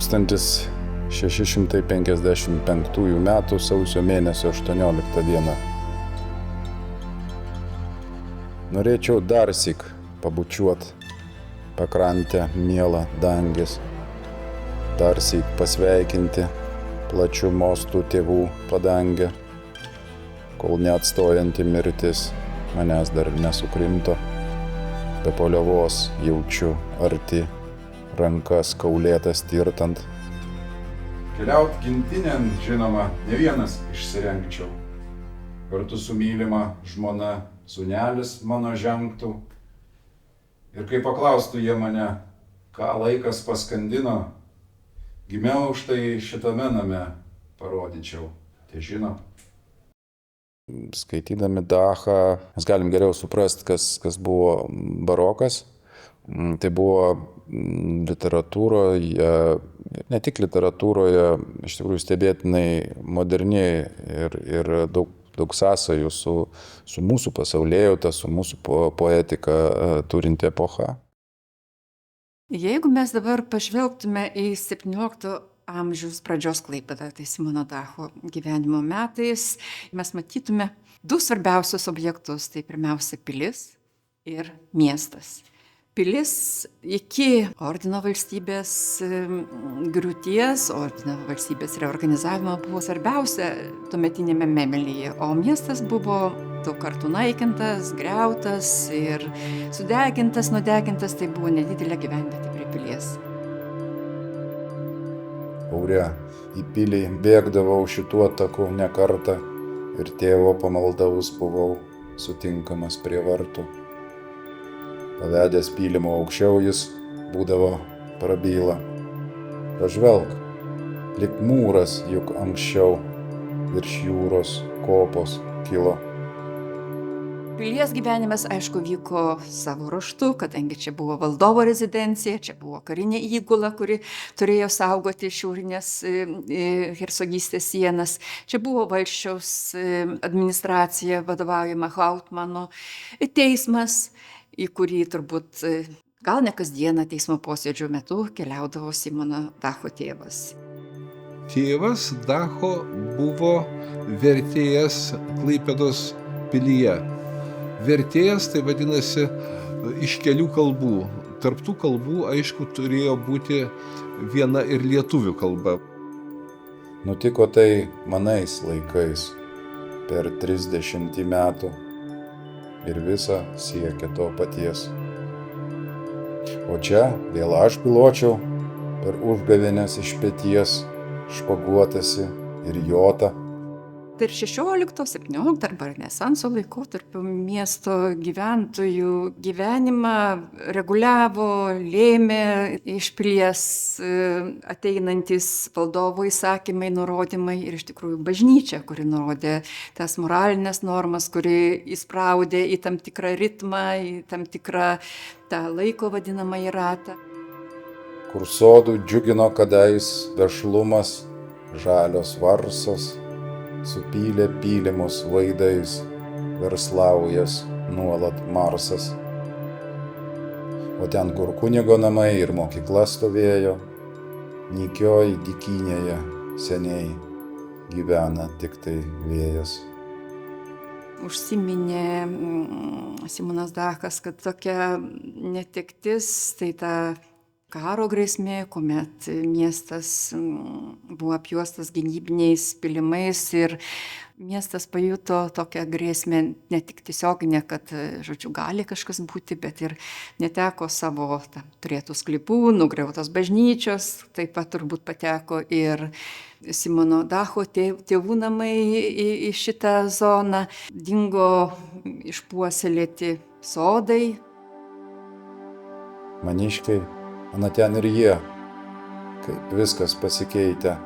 1655 metų sausio mėnesio 18 diena. Norėčiau darsyk pabučiuot pakrantę mielą dangės, darsyk pasveikinti plačių mostų tėvų padangę, kol neatstojanti mirtis manęs dar nesukrimto, be poliovos jaučiu arti rankas kaulėtas tirtant. Keliaut gimtinėn, žinoma, ne vienas išsirengčiau. Kartu su mylima žmona sūnelis mano žengtų. Ir kai paklaustų jie mane, ką laikas paskandino, gimiau štai šitame name, parodyčiau, tie žino. Skaitydami Dachą mes galim geriau suprasti, kas buvo barokas. Tai buvo literatūroje, ne tik literatūroje, iš tikrųjų stebėtinai moderni ir daug sąsajų su mūsų pasaulėjauta, su mūsų poetika turinti epocha. Jeigu mes dabar pažvelgtume į 17 amžiaus pradžios Klaipėdą, tai Simono Dacho gyvenimo metais, mes matytume du svarbiausius objektus, tai pirmiausia pilis ir miestas. Pilis iki ordino valstybės griūties, ordino valstybės reorganizavimo buvo svarbiausia tuometinėme Memelyje, o miestas buvo daug kartų naikintas, griautas ir sudegintas, nudegintas, tai buvo nedidelė gyvenvietė prie pilies. Aure, į pilį bėgdavau šituo taku ne kartą ir tėvo pamaldavus buvau sutinkamas prie vartų. Pavedęs pylimo aukščiau jis būdavo prabyla. Pažvelk, lyg mūras juk anksčiau virš jūros kopos kilo. Pilies gyvenimas, aišku, vyko savo ruožtu, kadangi čia buvo valdovo rezidencija, čia buvo karinė įgula, kuri turėjo saugoti šiaurinės hercogystės sienas. Čia buvo valsčiaus administracija vadovaujama Hauptmano, teismas, į kurį turbūt gal ne kasdieną teismo posėdžio metu keliaudavo Simono Dacho tėvas. Tėvas Dacho buvo vertėjas Klaipėdos pilyje. Vertėjas tai vadinasi iš kelių kalbų. Tarp tų kalbų, aišku, turėjo būti viena ir lietuvių kalba. Nutiko tai manais laikais per 30 metų. Ir visa siekia to paties. O čia vėl aš piločiau per užgavėnes iš peties, špaguotasi ir jota. Per 16-17 arba Renesanso laikotarpio miesto gyventojų gyvenimą reguliavo, lėmė iš pilies ateinantys valdovo įsakymai, nurodymai ir iš tikrųjų bažnyčia, kuri nurodė tas moralinės normas, kuri įspraudė į tam tikrą ritmą, į tam tikrą tą laiko vadinamąjį ratą. Kur sodų džiugino kadais vešlumas, žalios varsos, supylė pylimus vaidais, verslaujas nuolat Marsas. O ten, kur kunigo namai ir mokykla stovėjo, nykioj dykynėje seniai gyvena tik tai vėjas. Užsiminė Simonas Dachas, kad tokia netektis, tai ta karo grėsmė, kuomet miestas buvo apjuostas gynybiniais pylimais ir miestas pajuto tokią grėsmę ne tik tiesioginę, kad, žodžiu, gali kažkas būti, bet ir neteko savo turėtų sklypų, nugriautos bažnyčios, taip pat turbūt pateko ir Simono Dacho tėvų namai į šitą zoną, dingo išpuoselėti sodai. Maniškiai, ana ten ir jie, kaip viskas pasikeitė,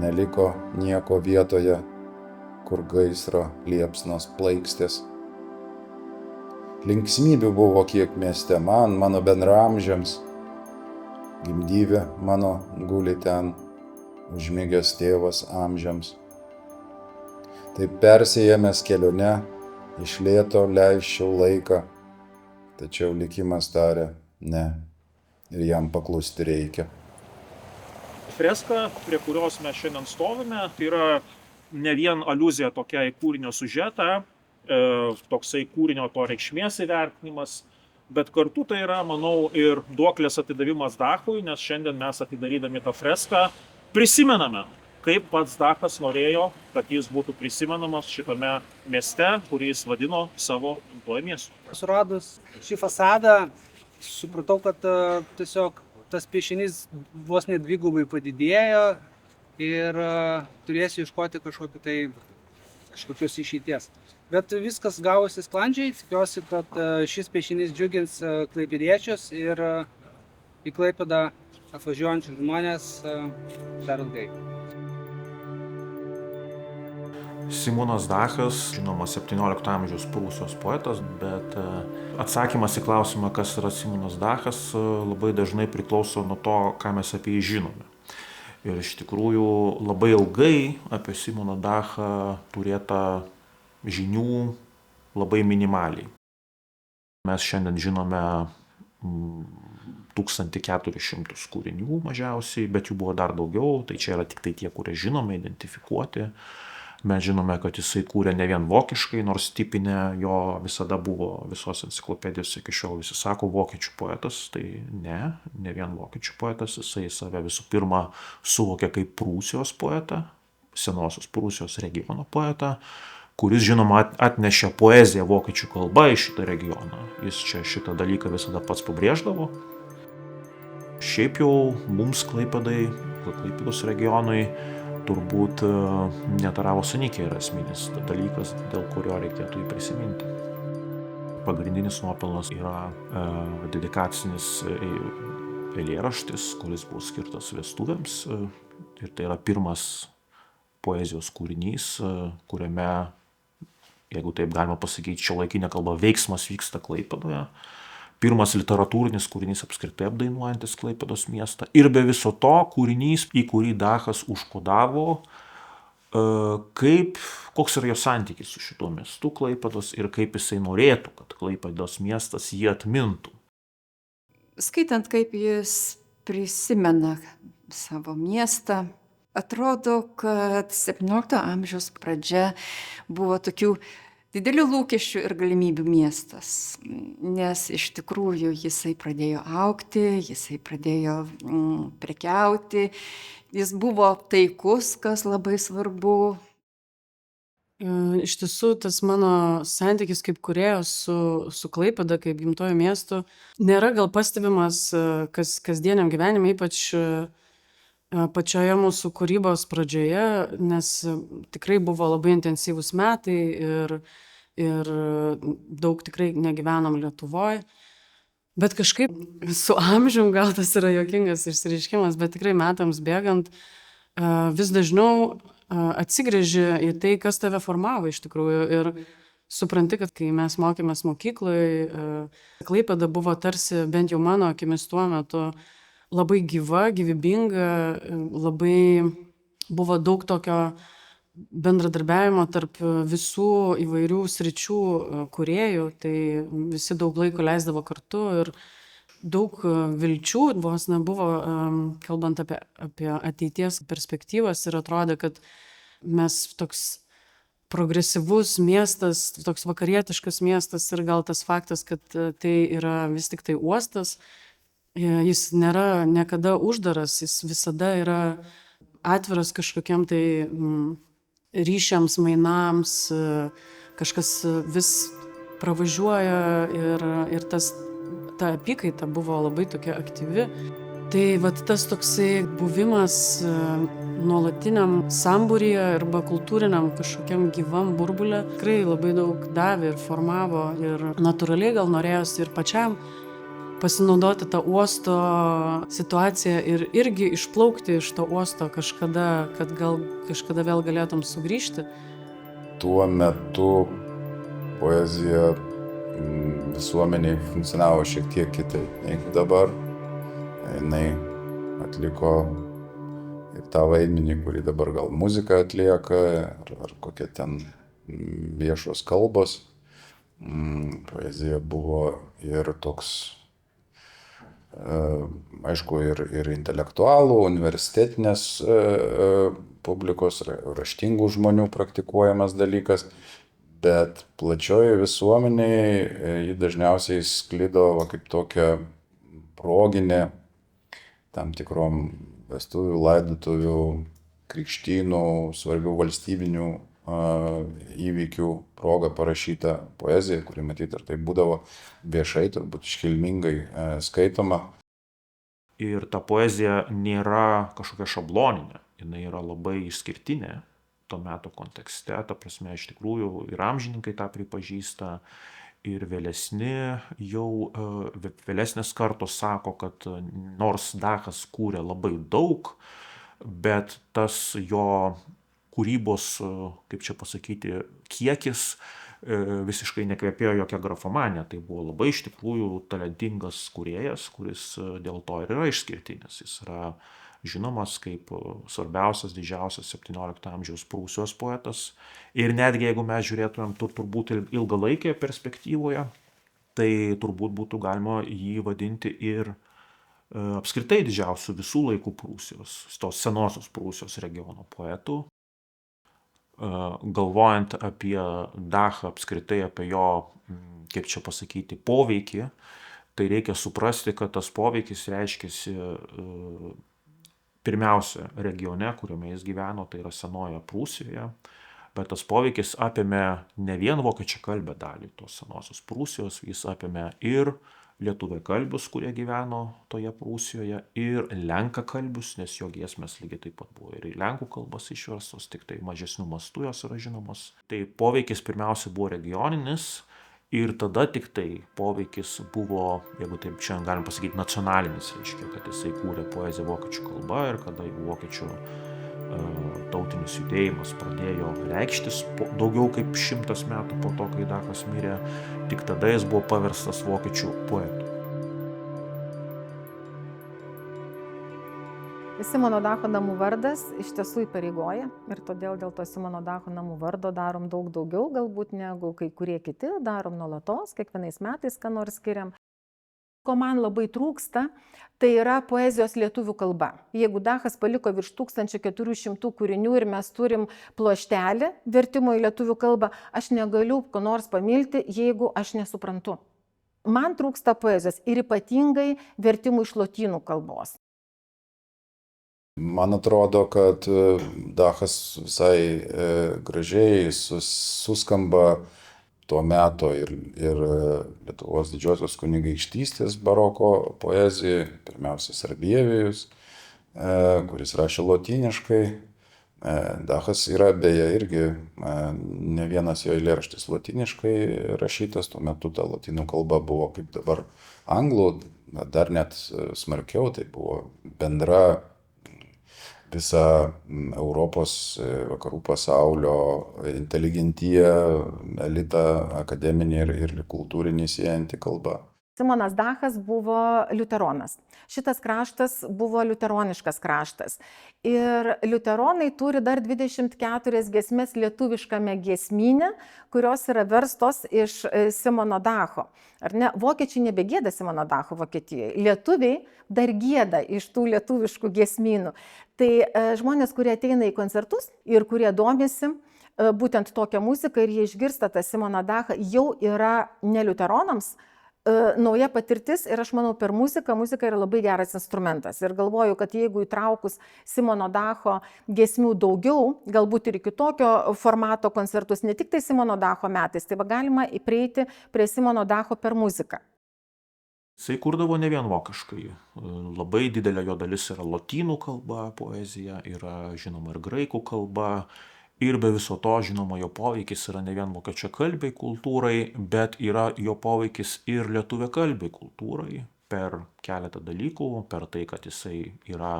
neliko nieko vietoje, kur gaisro liepsnos plaikstės. Linksmybių buvo kiek mieste man, mano bendraamžiams, gimdyvė mano guli ten, užmigęs tėvas amžiams. Taip persijėmęs kelione, iš lėto leisčiau laiką, tačiau likimas tarė ne. Ir jam paklusti reikia. Freska, prie kurios mes šiandien stovime, tai yra ne vien aliuzija tokia į kūrinio siužetą, toksai kūrinio to reikšmės įvertinimas, bet kartu tai yra, manau, ir duoklės atidavimas Dachui, nes šiandien mes atidarydami tą freską prisimename, kaip pats Dachas norėjo, kad jis būtų prisimenamas šitame mieste, kurį jis vadino savo gimtuoju miestu. Suradus šį fasadą, supratau, kad tiesiog tas piešinys vos net dvigubai padidėjo ir turėsiu ieškoti kažkokios išeities. Bet viskas gavosi sklandžiai, tikiuosi, kad šis piešinys džiugins klaipėdiečius ir į Klaipėdą atvažiuojančius žmonės dar ilgai. Simonas Dachas, žinoma, 17 amžiaus Prūsijos poetas, bet atsakymas į klausimą, kas yra Simonas Dachas, labai dažnai priklauso nuo to, ką mes apie jį žinome. Ir iš tikrųjų labai ilgai apie Simoną Dachą turėta žinių labai minimaliai. Mes šiandien žinome 1400 kūrinių mažiausiai, bet jų buvo dar daugiau, tai čia yra tik tai tie, kurie žinome, identifikuoti. Mes žinome, kad jisai kūrė ne vien vokiškai, nors tipinė jo visada buvo visos enciklopedijos, iki šiol visi sako vokiečių poetas, tai ne vien vokiečių poetas, jisai save visų pirma suvokė kaip Prūsijos poetą, senosios Prūsijos regiono poetą, kuris, žinoma, atnešė poeziją vokiečių kalba į šitą regioną. Jis čia šitą dalyką visada pats pabrėždavo. Šiaip jau mums Klaipėdai, Klaipėdos regionui, turbūt Netaravo Sanikė yra esminis dalykas, dėl kurio reikėtų jį prisiminti. Pagrindinis nuopelnas yra dedikacinis eilėraštis, kuris buvo skirtas vestuvėms. Ir tai yra pirmas poezijos kūrinys, kuriame, jeigu taip galima pasakyti, šiuolaikinė kalba, veiksmas vyksta Klaipėdoje. Pirmas literatūrinis kūrinys apskritai apdainuojantis Klaipėdos miestą. Ir be viso to kūrinys, į kurį Dachas užkodavo, koks yra jo santykis su šituo miestu Klaipėdos ir kaip jisai norėtų, kad Klaipėdos miestas jį atmintų. Skaitant, kaip jis prisimena savo miestą, atrodo, kad 17 amžiaus pradžia buvo tokių didelių lūkesčių ir galimybių miestas, nes iš tikrųjų jisai pradėjo augti, jisai pradėjo prekiauti, jis buvo taikus, kas labai svarbu. Iš tiesų, tas mano santykis kaip kūrėjos su Klaipėda, kaip gimtojo miestu, nėra gal pastebimas kasdieniam gyvenime, ypač pačioje mūsų kūrybos pradžioje, nes tikrai buvo labai intensyvūs metai ir daug tikrai negyvenom Lietuvoje. Bet kažkaip su amžium, gal tas yra juokingas išsireiškimas, bet tikrai metams bėgant vis dažniau atsigręži į tai, kas tave formavo iš tikrųjų. Ir supranti, kad kai mes mokėmės mokykloje, Klaipėda buvo tarsi, bent jau mano akimis tuo metu, labai gyva, gyvybinga, labai buvo daug tokio bendradarbiavimo tarp visų įvairių sričių kūrėjų, tai visi daug laiko leisdavo kartu ir daug vilčių vos nebuvo, kalbant apie ateities perspektyvas, ir atrodė, kad mes toks progresyvus miestas, toks vakarietiškas miestas ir gal tas faktas, kad tai yra vis tik tai uostas, jis nėra niekada uždaras, jis visada yra atviras kažkokiam tai ryšiams, mainams, kažkas vis pravažiuoja ir ta apykaita buvo labai tokia aktyvi. Tai vat tas toksai buvimas nuolatiniam sambūryje arba kultūriniam kažkokiam gyvam burbule tikrai labai daug davė ir formavo ir natūraliai gal norėjosi ir pačiam pasinaudoti tą uosto situaciją ir irgi išplaukti iš to uosto kažkada, kad gal kažkada vėl galėtum sugrįžti. Tuo metu poezija visuomeniai funkcionavo šiek tiek kitaip nei dabar. Jinai atliko ir tą vaidmenį, kurį dabar gal muzika atlieka, ar kokie ten viešos kalbos. Poezija buvo ir toks aišku, ir intelektualų, universitetinės publikos, raštingų žmonių praktikuojamas dalykas, bet plačioji visuomenėje ji dažniausiai sklido kaip tokia proginė tam tikrom vestuvių, laidotuvių, krikštynų, svarbių valstybinių įvykių proga parašyta poezija, kuri matyt ir tai būdavo viešai, turbūt iškilmingai skaitoma. Ir ta poezija nėra kažkokia šabloninė, jinai yra labai išskirtinė to meto kontekste, ta prasme iš tikrųjų ir amžininkai tą pripažįsta, ir vėlesnės kartos sako, kad nors Dachas kūrė labai daug, bet tas jo kūrybos, kaip čia pasakyti, kiekis visiškai nekvepėjo jokia grafomanija. Tai buvo labai iš tikrųjų talentingas kūrėjas, kuris dėl to ir yra išskirtinis. Jis yra žinomas kaip svarbiausias, didžiausias 17 amžiaus Prūsijos poetas. Ir netgi jeigu mes žiūrėtumėm turbūt ilgalaikėje perspektyvoje, tai turbūt būtų galima jį vadinti ir apskritai didžiausių visų laikų Prūsijos, tos senosios Prūsijos regiono poetų. Galvojant apie Dachą, apskritai apie jo, kaip čia pasakyti, poveikį, tai reikia suprasti, kad tas poveikis reiškiasi pirmiausia regione, kuriame jis gyveno, tai yra senoje Prūsijoje, bet tas poveikis apėmė ne vien vokiečiakalbę dalį tos senosios Prūsijos, jis apėmė ir lietuviakalbius, kurie gyveno toje Prūsijoje, ir lenkakalbius, nes jo giesmės lygiai taip pat buvo ir į lenkų kalbas išverstos, tik tai mažesnių mastų jos yra žinomos. Tai poveikis pirmiausia buvo regioninis ir tada tik tai poveikis buvo, jeigu taip šiandien galim pasakyti, nacionalinis, reiškia, kad jisai kūrė poeziją vokiečių kalba ir kada vokiečių tautinis judėjimas pradėjo reikštis daugiau kaip 100 metų po to, kai Dachas mirė, tik tada jis buvo paverstas vokiečių poetu. Simono Dacho namų vardas iš tiesų įpareigoja ir todėl dėl to Simono Dacho namų vardo darom daug daugiau galbūt negu kai kurie kiti, darom nuolatos, kiekvienais metais ką nors skiriam. Ko man labai trūksta, tai yra poezijos lietuvių kalba. Jeigu Dachas paliko virš 1400 kūrinių ir mes turim pluoštelį vertimo į lietuvių kalbą, aš negaliu ko nors pamilti, jeigu aš nesuprantu. Man trūksta poezijos ir ypatingai vertimų iš lotynų kalbos. Man atrodo, kad Dachas visai gražiai suskamba tuo meto ir Lietuvos didžiosios kunigaikštystės baroko poezijai, pirmiausia Sarbievijus, kuris rašė lotyniškai. Dachas yra beje irgi ne vienas jo eilėraštis lotyniškai rašytas, tuo metu ta lotynų kalba buvo kaip dabar anglų, dar net smarkiau, tai buvo bendra visa Europos, vakarų pasaulio inteligentija, elitą akademinį ir kultūrinį siejanti kalba. Simonas Dachas buvo liuteronas. Šitas kraštas buvo liuteroniškas kraštas. Ir liuteronai turi dar 24 giesmes lietuviškame giesmyne, kurios yra verstos iš Simono Dacho. Ar ne? Vokiečiai nebegėda Simono Dacho Vokietijoje. Lietuviai dar gėda iš tų lietuviškų giesmynų. Tai žmonės, kurie ateina į koncertus ir kurie domisi būtent tokią muziką ir jie išgirsta tą Simoną Dachą, jau yra ne liuteronams nauja patirtis ir aš manau per muziką, muzika yra labai geras instrumentas. Ir galvoju, kad jeigu įtraukus Simono Dacho giesmių daugiau, galbūt ir kitokio formato koncertus, ne tik tai Simono Dacho metais, tai galima prieiti prie Simono Dacho per muziką. Jisai kurdavo ne vien vokiškai. Labai didelė jo dalis yra lotynų kalba poezija, yra žinoma ir graikų kalba. Ir be viso to, žinoma, jo poveikis yra ne vien vokiečiakalbiai kultūrai, bet yra jo poveikis ir lietuviakalbiai kultūrai per keletą dalykų, per tai, kad jisai yra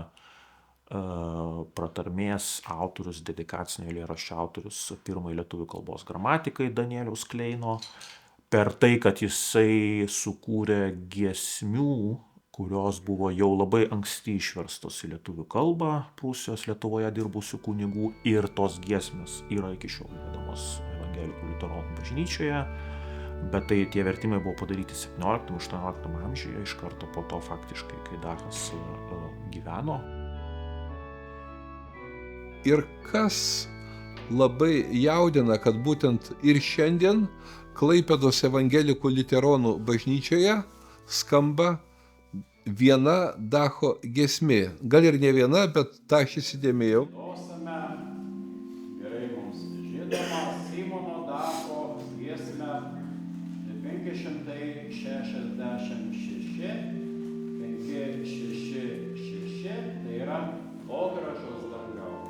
pratarmės autorius, dedikacinio eilėraščio autorius pirmai lietuvių kalbos gramatikai Danieliaus Kleino, per tai, kad jisai sukūrė giesmių, kurios buvo jau labai anksti išverstos į lietuvių kalbą Prūsijos Lietuvoje dirbusių kunigų ir tos giesmės yra iki šiol giedamos evangelikų liuteronų bažnyčioje. Bet tai tie vertimai buvo padaryti 17-18 amžiuje, iš karto po to faktiškai, kai Dachas gyveno. Ir kas labai jaudina, kad būtent ir šiandien Klaipėdos evangelikų liuteronų bažnyčioje skamba viena Dacho giesmė. Gal ir ne viena, bet tą aš įsidėmėjau. Klausome gerai mums žinomą Simono Dacho giesmę 566, 566, tai yra O gražus dangau.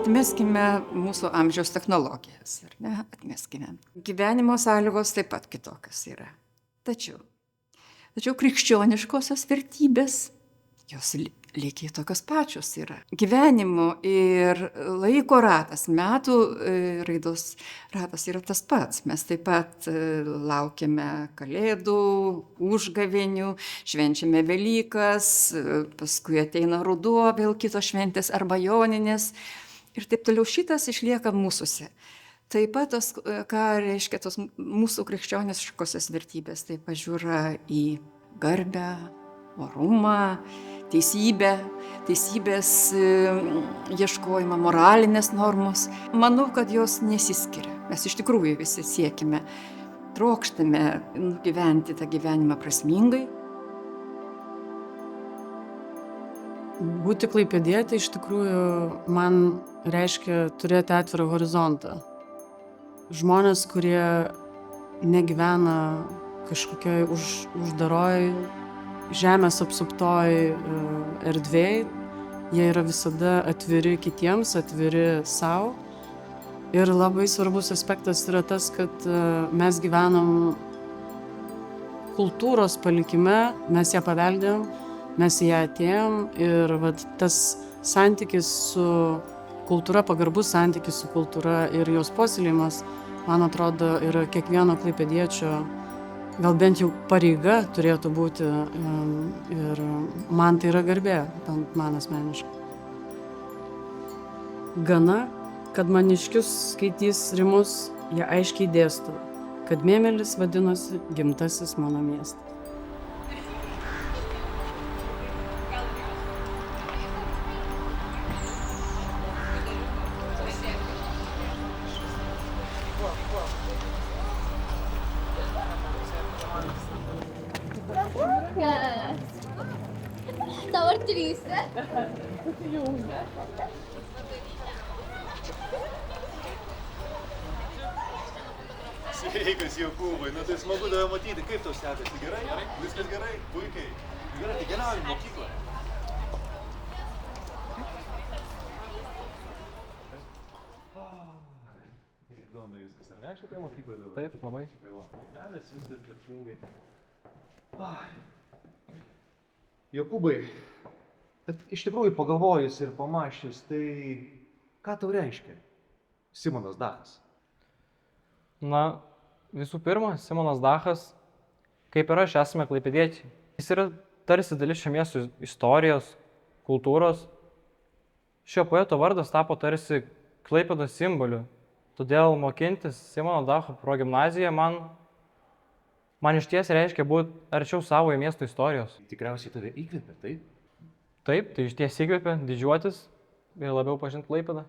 Atmeskime mūsų amžiaus technologijas, ar ne? Atmeskime. Gyvenimo sąlygos taip pat kitokios yra. Tačiau krikščioniškosios vertybės, jos lygiai tokios pačios yra. Gyvenimo ir laiko ratas, metų raidos ratas yra tas pats. Mes taip pat laukiame Kalėdų, užgavėnių, švenčiame Velykas, paskui ateina ruduo, vėl kitos šventės arba joninės. Ir taip toliau šitas išlieka mūsųse. Taip pat tos, ką reiškia tos mūsų krikščioniškosios vertybės, tai pažiūra į garbę, orumą, teisybės ieškojimą, moralinės normos. Manau, kad jos nesiskiria. Mes iš tikrųjų visi siekime, trokštame nugyventi tą gyvenimą prasmingai. Būti klaipėdietė iš tikrųjų man reiškia turėti atvirą horizontą. Žmonės, kurie negyvena kažkokioj uždaroj, žemės apsuptoj erdvėj, jie yra visada atviri kitiems, atviri savo. Ir labai svarbus aspektas yra tas, kad mes gyvenam kultūros palikime, mes ją paveldėjom, mes į ją atėjom ir vat, tas santykis su kultūra, pagarbus santykis su kultūra ir jos puoselėjimas, man atrodo, yra kiekvieno klaipėdiečio, gal bent jau pareiga turėtų būti ir man tai yra garbė, man asmeniškai. Gana, kad maniškius skaitys rimus, jie aiškiai dėsto, kad Mėmelis vadinosi gimtasis mano miestas. Tava triste. Sveikas, Jokūbai, nu tai smagu tave matyti, kaip tau sekasi, gerai? Viskas gerai, puikiai. Gerai, tai keliaujam į mokyklą. Įdomu viskas, ar ne? Aš apie mokyklą dabar. Taip, labai. Kelias viskas tvarkingai. Jokūbai, bet iš tikrųjų pagalvojus ir pamačius, tai ką tau reiškia Simonas Dachas? Na, visų pirma, Simonas Dachas, kaip ir aš, esame klaipėdiečiai. Jis yra tarsi dalis šio miesto istorijos, kultūros. Šio poeto vardas tapo tarsi Klaipėdos simboliu. Todėl mokintis Simono Dacho progimnazijoje man iš ties reiškia būti arčiau savojo miesto istorijos. Tikriausiai tave įkvėpė, taip? Taip, tai iš ties įkvėpė didžiuotis ir labiau pažinti Klaipėdą.